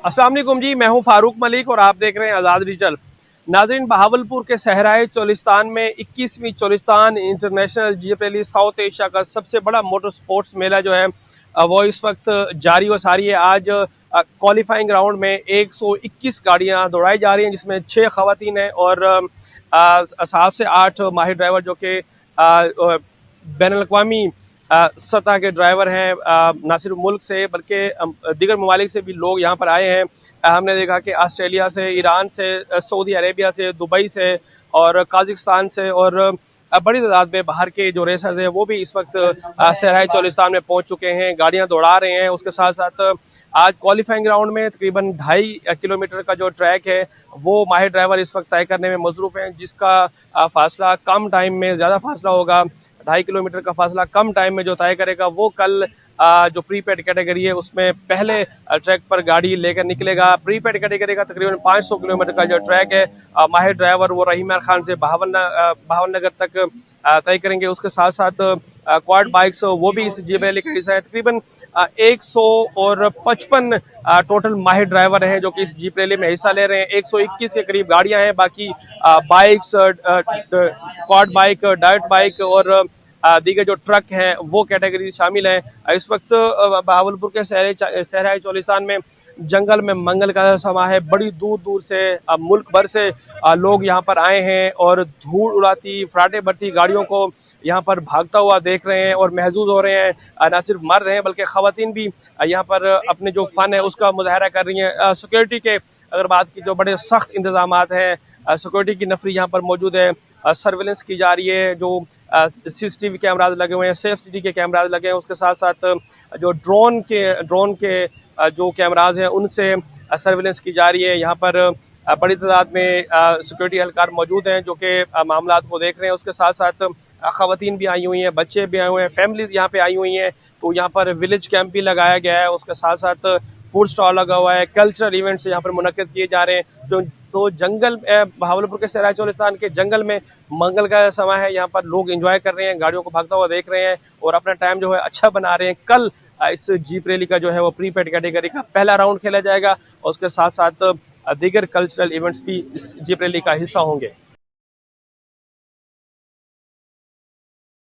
अस्सलाम वालेकुम जी, मैं हूं फारूक मलिक और आप देख रहे हैं आज़ाद डिजिटल। नाज़रीन, बहावलपुर के सहराए चोलिस्तान में 21वीं Cholistan international jeep rally south Asia का सबसे बड़ा मोटर स्पोर्ट्स मेला जो है वो इस वक्त जारी व सारी है। आज क्वालिफाइंग राउंड में 121 गाड़ियां दौड़ाई जा रही हैं, जिसमें 6 खवातीन हैं और 7 से 8 माहिर ड्राइवर जो कि बैनुल अक़वामी सतह के ड्राइवर हैं, ना सिर्फ मुल्क से बल्कि दीगर ममालिक से भी लोग यहाँ पर आए हैं। हमने देखा कि ऑस्ट्रेलिया से, ईरान से, सऊदी अरेबिया से, दुबई से और काज़िकिस्तान से और बड़ी तादाद में बाहर के जो रेसर्स हैं वो भी इस वक्त सहराए चोलिस्तान में पहुंच चुके हैं, गाड़ियां दौड़ा रहे हैं। उसके साथ साथ आज क्वालिफाइंग राउंड में तकरीबन 2.5 किलोमीटर का जो ट्रैक है वो माहिर ड्राइवर इस वक्त तय करने में मसरूफ हैं, जिसका फासला कम टाइम में ज़्यादा फासला होगा। 2.5 किलोमीटर का फासला कम टाइम में जो तय करेगा वो कल जो प्रीपेड कैटेगरी है उसमें पहले ट्रैक पर गाड़ी लेकर निकलेगा। प्रीपेड कैटेगरी का तकरीबन 500 किलोमीटर का जो ट्रैक है माहिर ड्राइवर वो रहीम खान से बहावन नगर तक तय करेंगे। उसके साथ साथ क्वाड बाइक्स वो भी इस जीप रैली का हिस्सा है। तकरीबन 155 टोटल माहिर ड्राइवर हैं जो कि इस जीप रैली में हिस्सा ले रहे हैं। 121 के करीब गाड़ियां हैं, बाकी bikes, quad bike, diet bike और दीगर जो ट्रक हैं वो कैटेगरी शामिल है। इस वक्त बहावलपुर के सहराए चोलिस्तान में जंगल में मंगल का समा है। बड़ी दूर दूर से मुल्क भर से लोग यहाँ पर आए हैं और धूल उड़ाती, फराटे भरती गाड़ियों को यहाँ पर भागता हुआ देख रहे हैं और महसूस हो रहे हैं। न सिर्फ मर्द हैं बल्कि खवातीन भी यहाँ पर अपने जो फन है उसका मुजाहरा कर रही हैं। सिक्योरिटी के अगर बात की तो बड़े सख्त इंतजाम हैं। सिक्योरिटी की नफरी यहाँ पर मौजूद है। सर्विलेंस की जा रही है, जो सीसीटीवी कैमराज लगे हुए हैं, सेफ सिटी के कैमराज लगे हैं। उसके साथ साथ जो ड्रोन के जो कैमराज हैं उनसे सर्विलेंस की जा रही है। यहाँ पर बड़ी तादाद में सिक्योरिटी एहलकार मौजूद हैं जो कि मामला को देख रहे हैं। उसके साथ साथ खवातीन भी आई हुई हैं, बच्चे भी आए हुए हैं, फैमिलीज यहाँ पे आई हुई हैं। तो यहाँ पर विलेज कैंप भी लगाया गया है। उसके साथ साथ फूड स्टॉल लगा हुआ है, कल्चरल इवेंट्स यहाँ पर मुनक्किद किए जा रहे हैं। तो जंगल बहावलपुर के सहराए चोलिस्तान के जंगल में मंगल का समय है। यहाँ पर लोग एंजॉय कर रहे हैं, गाड़ियों को भागता हुआ देख रहे हैं और अपना टाइम जो है अच्छा बना रहे हैं। कल इस जीप रैली का जो है वो प्रीपेड कैटेगरी का पहला राउंड खेला जाएगा और उसके साथ साथ दीगर कल्चरल इवेंट्स भी इस जीप रैली का हिस्सा होंगे।